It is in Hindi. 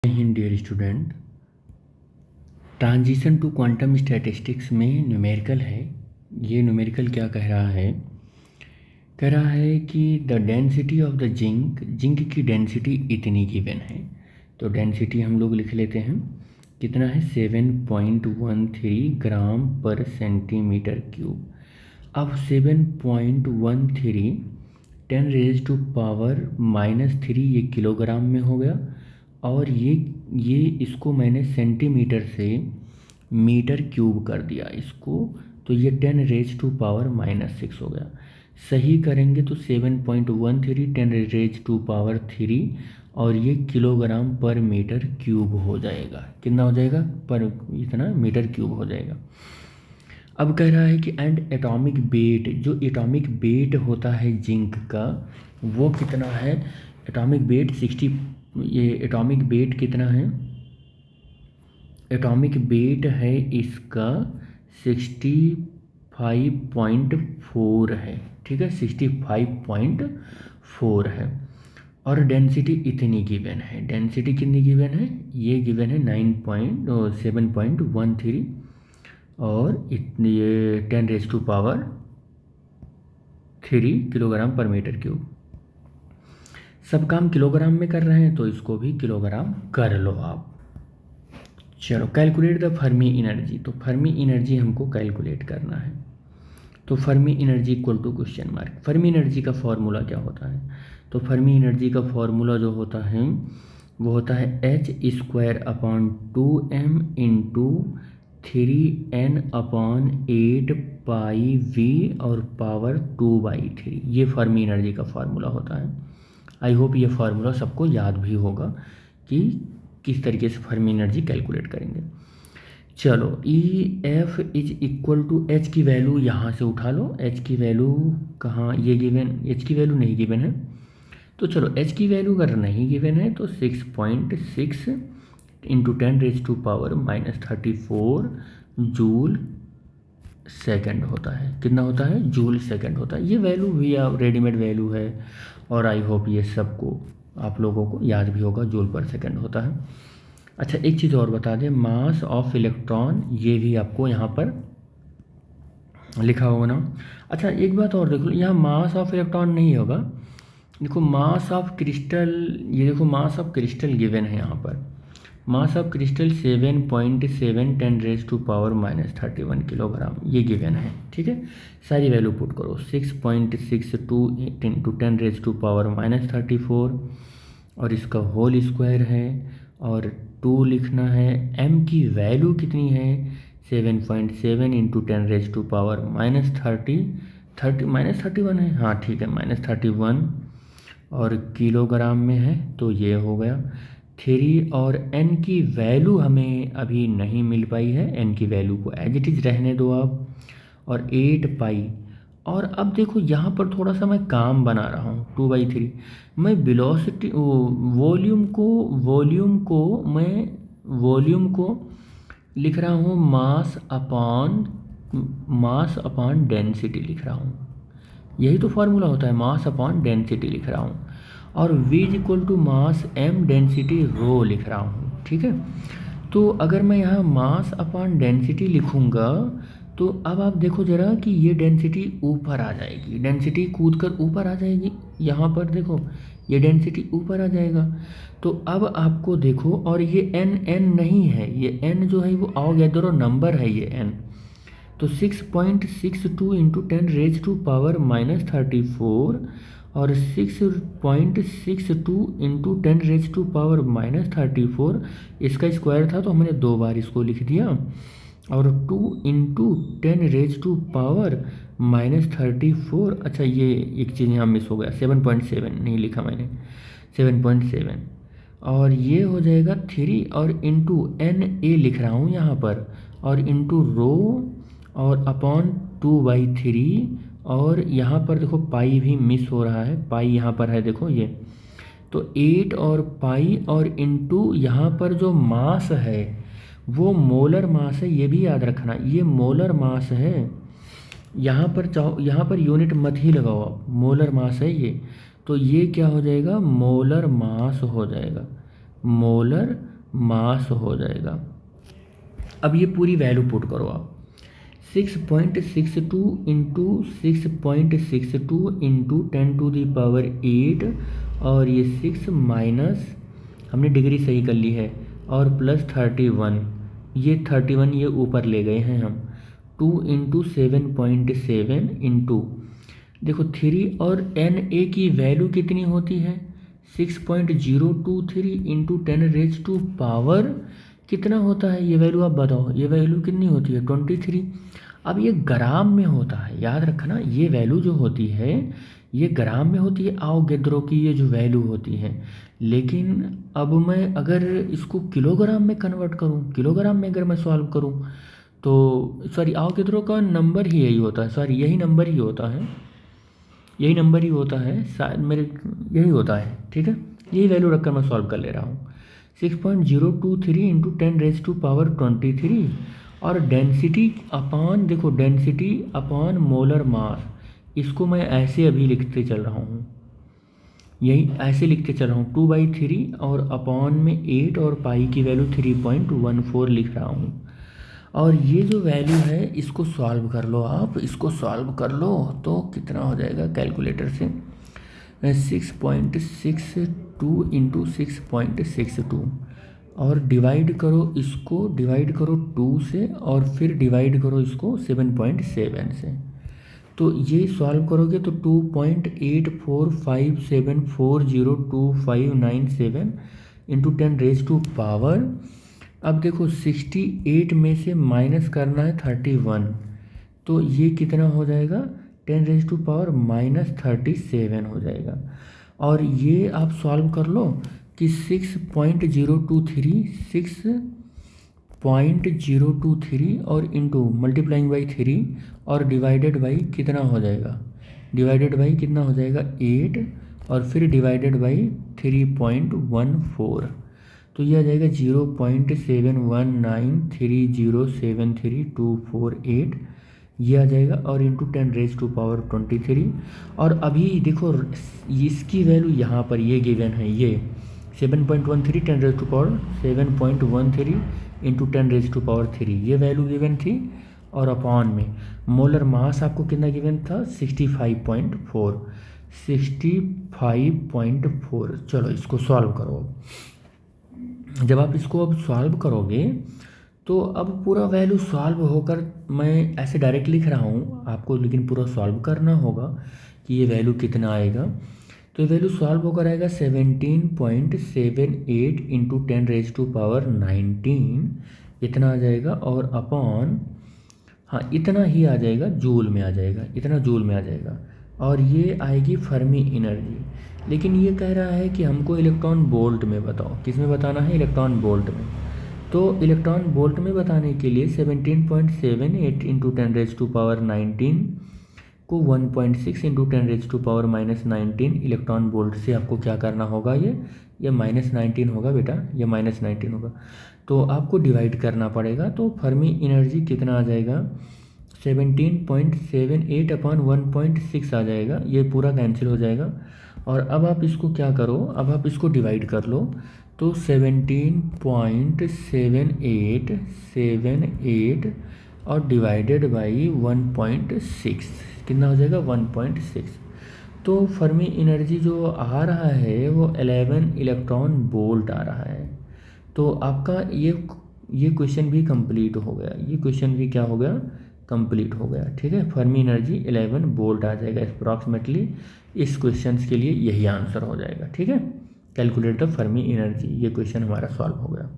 Hind dear student, transition to quantum statistics में न्यूमेरिकल है। ये न्यूमेरिकल क्या कह रहा है? कह रहा है कि the density of the zinc की डेंसिटी इतनी गिवन है। तो डेंसिटी हम लोग लिख लेते हैं, कितना है 7.13 ग्राम पर सेंटीमीटर क्यूब। अब 7.13 10⁻⁻³ ये किलोग्राम में हो गया, और ये इसको मैंने सेंटीमीटर से मीटर क्यूब कर दिया इसको, तो ये 10⁻⁻6 हो गया। सही करेंगे तो 7.13 10⁻³ और ये किलोग्राम पर मीटर क्यूब हो जाएगा। कितना हो जाएगा? पर इतना मीटर क्यूब हो जाएगा। अब कह रहा है कि एंड एटॉमिक वेट, जो एटॉमिक वेट होता है जिंक का, वो कितना है? Atomic weight 60। ये एटॉमिक वेट कितना है? एटॉमिक वेट है इसका 65.4 है। ठीक है, 65.4 है। और डेंसिटी इतनी गिवन है। डेंसिटी कितनी गिवन है? ये गिवन है 7.13 और इतनी ये 10⁻³ किलोग्राम पर मीटर क्यूब। सब काम किलोग्राम में कर रहे हैं तो इसको भी किलोग्राम कर लो आप। चलो, कैलकुलेट द फर्मी एनर्जी। तो फर्मी एनर्जी हमको कैलकुलेट करना है। तो Fermi energy equal to question mark. Fermi energy का फॉर्मूला क्या होता है? तो फर्मी एनर्जी का फॉर्मूला जो होता है वो होता है h²/2m × 3n/8πv और पावर 2/3। ये फर्मी एनर्जी का फार्मूला होता है। आई होप ये फार्मूला सबको याद भी होगा कि किस तरीके से फर्मी एनर्जी कैलकुलेट करेंगे। चलो, EF is equal to H की वैल्यू यहाँ से उठा लो। एच की वैल्यू कहाँ? ये गिवन, एच की वैल्यू नहीं गिवन है। तो चलो, एच की वैल्यू अगर नहीं गिवन है तो 6.6 × 10⁻⁻34 जूल सेकंड होता है। कितना होता है? जूल सेकंड होता है। ये वैल्यू भी रेडीमेड वैल्यू है, और आई होप ये सबको आप लोगों को याद भी होगा, जूल पर सेकंड होता है। अच्छा, एक चीज़ और बता दें, मास ऑफ इलेक्ट्रॉन, ये भी आपको यहाँ पर लिखा होगा ना। अच्छा, एक बात और देखो, यहाँ मास ऑफ इलेक्ट्रॉन नहीं होगा। देखो मास ऑफ क्रिस्टल, ये देखो मास ऑफ क्रिस्टल गिवन है यहाँ पर। मास ऑफ क्रिस्टल 7.7 10⁻⁻31 किलोग्राम, ये गिवन है। ठीक है, सारी वैल्यू पुट करो। 6.62 × 10⁻⁻34 और इसका होल स्क्वायर है, और 2 लिखना है। m की वैल्यू कितनी है? 7.7 × 10⁻⁻31 है। हाँ ठीक है, -31 और किलोग्राम में है, तो ये हो गया 3। और n की वैल्यू हमें अभी नहीं मिल पाई है, n की वैल्यू को एज इट इज़ रहने दो आप, और 8π। और अब देखो यहाँ पर थोड़ा सा मैं काम बना रहा हूँ, 2/3। मैं वेलोसिटी वॉल्यूम को लिख रहा हूँ मास अपॉन डेंसिटी लिख रहा हूँ। यही तो फार्मूला होता है, मास अपॉन डेंसिटी लिख रहा हूँ। और v equal to mass m density rho लिख रहा हूँ। ठीक है, तो अगर मैं यहाँ मास अपॉन डेंसिटी लिखूँगा तो अब आप देखो ज़रा कि ये डेंसिटी ऊपर आ जाएगी, डेंसिटी कूद कर ऊपर आ जाएगी। यहाँ पर देखो ये डेंसिटी ऊपर आ जाएगा। तो अब आपको देखो, और ये n नहीं है, ये n जो है वो अवोगैड्रो नंबर है, ये n। तो 6.62 × 10⁻⁻34 और 6.62 × 10⁻⁻34 इसका स्क्वायर था, तो हमने 2 बार इसको लिख दिया। और 2 × 10⁻⁻34। अच्छा, ये एक चीज़ यहाँ मिस हो गया, 7.7 नहीं लिखा मैंने, 7.7। और ये हो जाएगा 3 और इंटू NA लिख रहा हूँ यहाँ पर, और इंटू रो और अपॉन 2/3। और यहाँ पर देखो पाई भी मिस हो रहा है, पाई यहाँ पर है देखो ये, तो 8 और पाई, और इंटू यहाँ पर जो मास है वो मोलर मास है, ये भी याद रखना, ये मोलर मास है। यहाँ पर चाहो, यहाँ पर यूनिट मत ही लगाओ आप, मोलर मास है ये, तो ये क्या हो जाएगा? मोलर मास हो जाएगा, मोलर मास हो जाएगा। अब ये पूरी वैल्यू पुट करो आप, 6.62 इंटू 6.62 इंटू 10⁸ और ये 6 माइनस, हमने डिग्री सही कर ली है, और प्लस 31, ये 31 ये ऊपर ले गए हैं हम, 2 इंटू 7.7 इंटू, देखो 3 और एन ए की वैल्यू कितनी होती है, 6.023 इंटू 10⁻⁴ कितना होता है, ये वैल्यू आप बताओ, ये वैल्यू कितनी होती है 23। अब ये ग्राम में होता है, याद रखना, ये वैल्यू जो होती है ये ग्राम में होती है आवोगैड्रो की ये जो वैल्यू होती है। लेकिन अब मैं अगर इसको किलोग्राम में कन्वर्ट करूँ, किलोग्राम में अगर मैं सॉल्व करूँ तो सॉरी, आवोगैड्रो का नंबर ही यही होता है, सॉरी यही नंबर ही होता है, यही नंबर ही होता है शायद, मेरे यही होता है, ठीक है, यही वैल्यू रखकर मैं सॉल्व कर ले रहा हूँ। 6.023 इंटू 10⁻23 और डेंसिटी अपान, देखो डेंसिटी अपान मोलर मास, इसको मैं ऐसे अभी लिखते चल रहा हूँ, यही ऐसे लिखते चल रहा हूँ, 2/3 और अपॉन में 8 और पाई की वैल्यू 3.14 लिख रहा हूँ। और ये जो वैल्यू है इसको सॉल्व कर लो आप, इसको सॉल्व कर लो तो कितना हो जाएगा कैलकुलेटर से, 6.62 इंटू 6.62 और डिवाइड करो इसको, डिवाइड करो 2 से और फिर डिवाइड करो इसको 7.7 से, तो ये सॉल्व करोगे तो 2.8457402597 इंटू 10⁻⁴। अब देखो 68 में से माइनस करना है 31, तो ये कितना हो जाएगा 10⁻⁻37 हो जाएगा। और ये आप सॉल्व कर लो कि 6.023 और इंटू मल्टीप्लाइंग बाई 3 और डिवाइडेड बाई कितना हो जाएगा, डिवाइडेड बाई कितना हो जाएगा 8 और फिर डिवाइडेड बाई 3.14, तो ये आ जाएगा 0.7193073248 ये आ जाएगा, और इंटू 10⁻23। और अभी देखो इसकी वैल्यू यहाँ पर ये गिवन है, ये 7.13 10⁻7.13 इंटू 10⁻3 ये वैल्यू गिवन थी, और अपॉन में मोलर मास आपको कितना गिवन था 65.4। चलो इसको सॉल्व करो। जब आप इसको अब सॉल्व करोगे तो अब पूरा वैल्यू सॉल्व होकर, मैं ऐसे डायरेक्ट लिख रहा हूँ आपको, लेकिन पूरा सॉल्व करना होगा कि ये वैल्यू कितना आएगा। तो ये वैल्यू सॉल्व होकर आएगा 17.78 इंटू 10⁻19 इतना आ जाएगा, और अपॉन, हाँ इतना ही आ जाएगा, जूल में आ जाएगा, इतना जूल में आ जाएगा, और ये आएगी फर्मी एनर्जी। लेकिन ये कह रहा है कि हमको इलेक्ट्रॉन वोल्ट में बताओ, किस में बताना है, इलेक्ट्रॉन वोल्ट में। तो इलेक्ट्रॉन वोल्ट में बताने के लिए 17.78 इंटू 10⁻19 को 1.6 इंटू 10⁻⁻19 इलेक्ट्रॉन वोल्ट से आपको क्या करना होगा, ये -19 होगा बेटा, ये -19 होगा, तो आपको डिवाइड करना पड़ेगा। तो फर्मी एनर्जी कितना आ जाएगा 17.78 अपॉन 1.6 आ जाएगा, ये पूरा कैंसिल हो जाएगा। और अब आप इसको क्या करो, अब आप इसको डिवाइड कर लो, तो 17.78 और डिवाइडेड बाई 1.6 कितना हो जाएगा 1.6। तो फर्मी एनर्जी जो आ रहा है वो 11 इलेक्ट्रॉन वोल्ट आ रहा है। तो आपका ये क्वेश्चन भी कंप्लीट हो गया, ये क्वेश्चन भी क्या हो गया, कंप्लीट हो गया, ठीक है। फर्मी एनर्जी 11 वोल्ट आ जाएगा अप्रॉक्सीमेटली, इस क्वेश्चन के लिए यही आंसर हो जाएगा, ठीक है। कैलकुलेट द फर्मी एनर्जी, ये क्वेश्चन हमारा सॉल्व हो गया।